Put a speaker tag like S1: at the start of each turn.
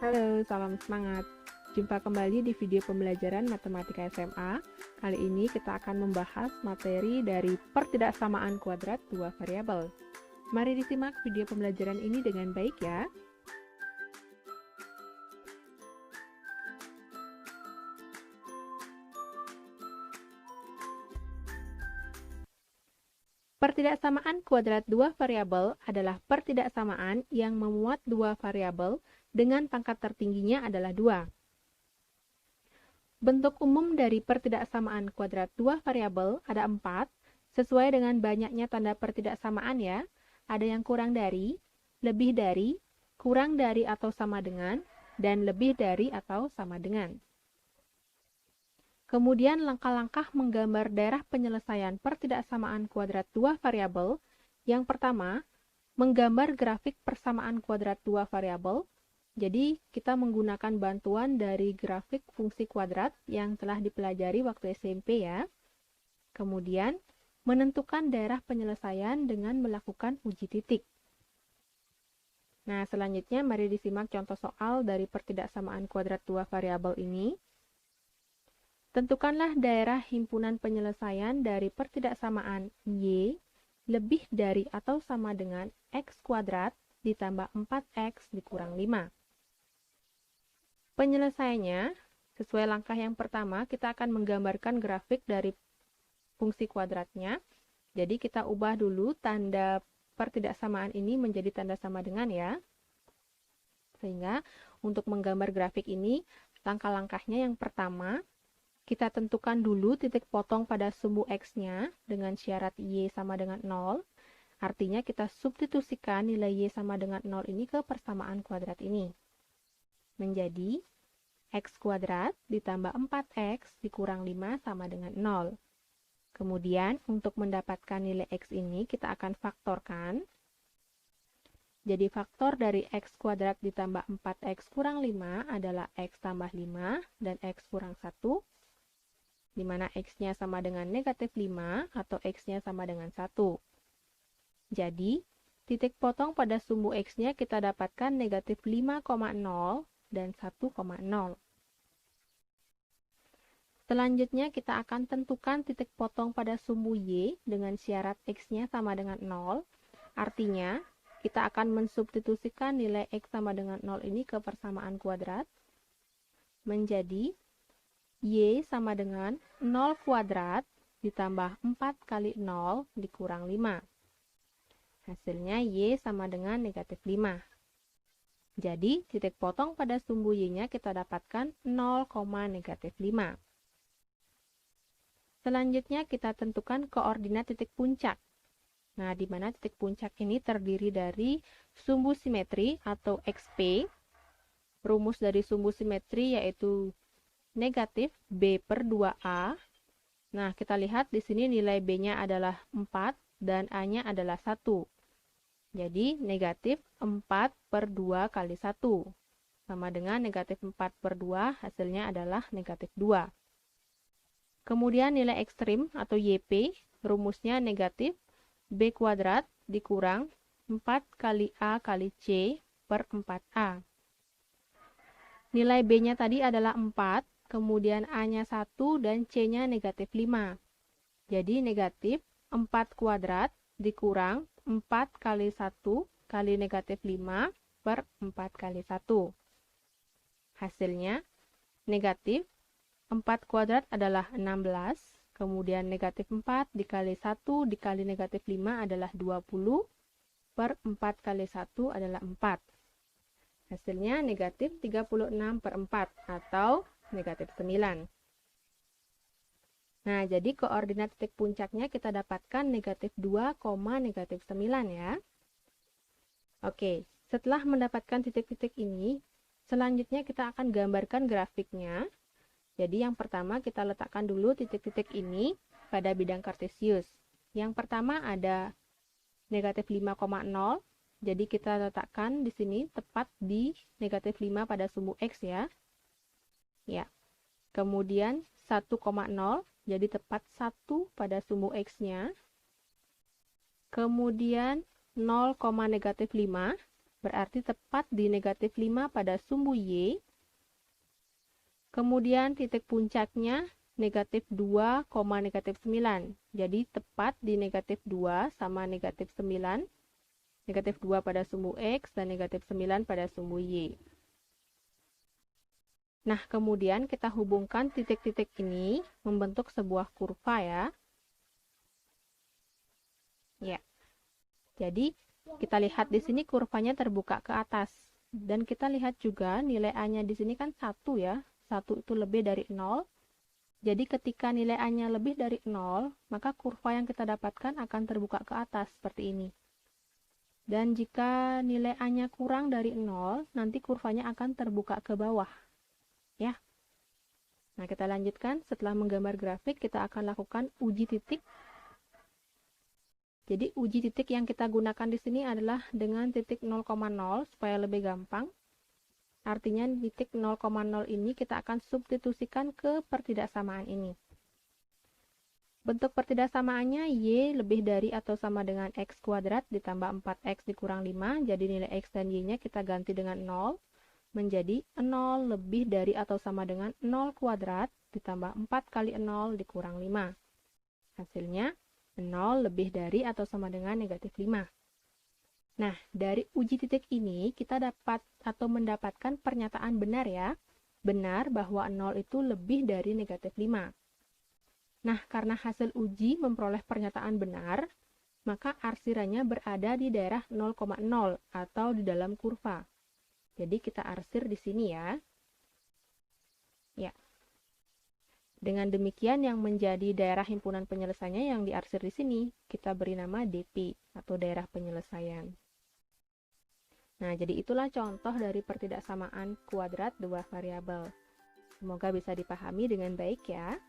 S1: Halo, salam semangat. Jumpa kembali di video pembelajaran Matematika SMA. Kali ini kita akan membahas materi dari pertidaksamaan kuadrat dua variabel. Mari disimak video pembelajaran ini dengan baik ya. Pertidaksamaan kuadrat dua variabel adalah pertidaksamaan yang memuat dua variabel dengan pangkat tertingginya adalah 2. Bentuk umum dari pertidaksamaan kuadrat dua variabel ada 4, sesuai dengan banyaknya tanda pertidaksamaan ya. Ada yang kurang dari, lebih dari, kurang dari atau sama dengan, dan lebih dari atau sama dengan. Kemudian langkah-langkah menggambar daerah penyelesaian pertidaksamaan kuadrat dua variabel. Yang pertama, menggambar grafik persamaan kuadrat dua variabel. Jadi, kita menggunakan bantuan dari grafik fungsi kuadrat yang telah dipelajari waktu SMP ya. Kemudian, menentukan daerah penyelesaian dengan melakukan uji titik. Nah, selanjutnya mari disimak contoh soal dari pertidaksamaan kuadrat dua variabel ini. Tentukanlah daerah himpunan penyelesaian dari pertidaksamaan Y lebih dari atau sama dengan X kuadrat ditambah 4X dikurang 5. Penyelesaiannya, sesuai langkah yang pertama, kita akan menggambarkan grafik dari fungsi kuadratnya. Jadi kita ubah dulu tanda pertidaksamaan ini menjadi tanda sama dengan ya. Sehingga untuk menggambar grafik ini, langkah-langkahnya yang pertama, kita tentukan dulu titik potong pada sumbu X-nya dengan syarat Y sama dengan 0. Artinya kita substitusikan nilai Y sama dengan 0 ini ke persamaan kuadrat ini. Menjadi X kuadrat ditambah 4X dikurang 5 sama dengan 0. Kemudian untuk mendapatkan nilai X ini kita akan faktorkan. Jadi faktor dari X kuadrat ditambah 4X kurang 5 adalah X tambah 5 dan X kurang 1. Di mana X-nya sama dengan negatif 5 atau X-nya sama dengan 1. Jadi, titik potong pada sumbu X-nya kita dapatkan negatif 5,0 dan 1,0. Selanjutnya kita akan tentukan titik potong pada sumbu Y dengan syarat X-nya sama dengan 0. Artinya, kita akan mensubstitusikan nilai X sama dengan 0 ini ke persamaan kuadrat. Menjadi Y sama dengan 0 kuadrat ditambah 4 kali 0 dikurang 5. Hasilnya Y sama dengan negatif 5. Jadi, titik potong pada sumbu Y-nya kita dapatkan 0, negatif 5. Selanjutnya kita tentukan koordinat titik puncak. Nah, di mana titik puncak ini terdiri dari sumbu simetri atau XP. Rumus dari sumbu simetri yaitu negatif B per 2A. Nah, kita lihat di sini nilai B-nya adalah 4 dan A-nya adalah 1. Jadi, negatif 4 per 2 kali 1. Sama dengan negatif 4 per 2, hasilnya adalah negatif 2. Kemudian nilai ekstrim atau YP, rumusnya negatif B kuadrat dikurang 4 kali A kali C per 4A. Nilai B-nya tadi adalah 4. Kemudian A-nya 1 dan C-nya negatif 5. Jadi negatif 4 kuadrat dikurang 4 kali 1 kali negatif 5 per 4 kali 1. Hasilnya negatif 4 kuadrat adalah 16. Kemudian negatif 4 dikali 1 dikali negatif 5 adalah 20 per 4 kali 1 adalah 4. Hasilnya negatif 36 per 4 atau negatif 9. Nah, jadi koordinat titik puncaknya kita dapatkan negatif 2, negatif 9 ya. Oke, setelah mendapatkan titik-titik ini, selanjutnya kita akan gambarkan grafiknya. Jadi yang pertama kita letakkan dulu titik-titik ini pada bidang kartesius. Yang pertama ada negatif 5,0. Jadi kita letakkan di sini tepat di negatif 5 pada sumbu X ya. Ya. Kemudian 1,0, jadi tepat 1 pada sumbu X-nya. Kemudian 0, negatif 5, berarti tepat di negatif 5 pada sumbu Y. Kemudian titik puncaknya negatif 2, negatif 9. Jadi tepat di negatif 2 sama negatif 9. Negatif 2 pada sumbu X dan negatif 9 pada sumbu Y. Nah, kemudian kita hubungkan titik-titik ini membentuk sebuah kurva ya. Ya. Jadi, kita lihat di sini kurvanya terbuka ke atas. Dan kita lihat juga nilai A-nya di sini kan 1 ya. 1 itu lebih dari 0. Jadi ketika nilai A-nya lebih dari 0, maka kurva yang kita dapatkan akan terbuka ke atas seperti ini. Dan jika nilai A-nya kurang dari 0, nanti kurvanya akan terbuka ke bawah. Ya. Nah, kita lanjutkan. Setelah menggambar grafik, kita akan lakukan uji titik. Jadi, uji titik yang kita gunakan di sini adalah dengan titik 0,0 supaya lebih gampang. Artinya, titik 0,0 ini kita akan substitusikan ke pertidaksamaan ini. Bentuk pertidaksamaannya Y lebih dari atau sama dengan X kuadrat ditambah 4X dikurang 5. Jadi, nilai X dan Y-nya kita ganti dengan 0. Menjadi 0 lebih dari atau sama dengan 0 kuadrat ditambah 4 kali 0 dikurang 5. Hasilnya 0 lebih dari atau sama dengan negatif 5. Nah, dari uji titik ini kita dapat atau mendapatkan pernyataan benar ya. Benar bahwa 0 itu lebih dari negatif 5. Nah, karena hasil uji memperoleh pernyataan benar, maka arsirannya berada di daerah 0,0 atau di dalam kurva. Jadi kita arsir di sini ya. Ya. Dengan demikian yang menjadi daerah himpunan penyelesaiannya yang diarsir di sini, kita beri nama DP atau daerah penyelesaian. Nah, jadi itulah contoh dari pertidaksamaan kuadrat dua variabel. Semoga bisa dipahami dengan baik ya.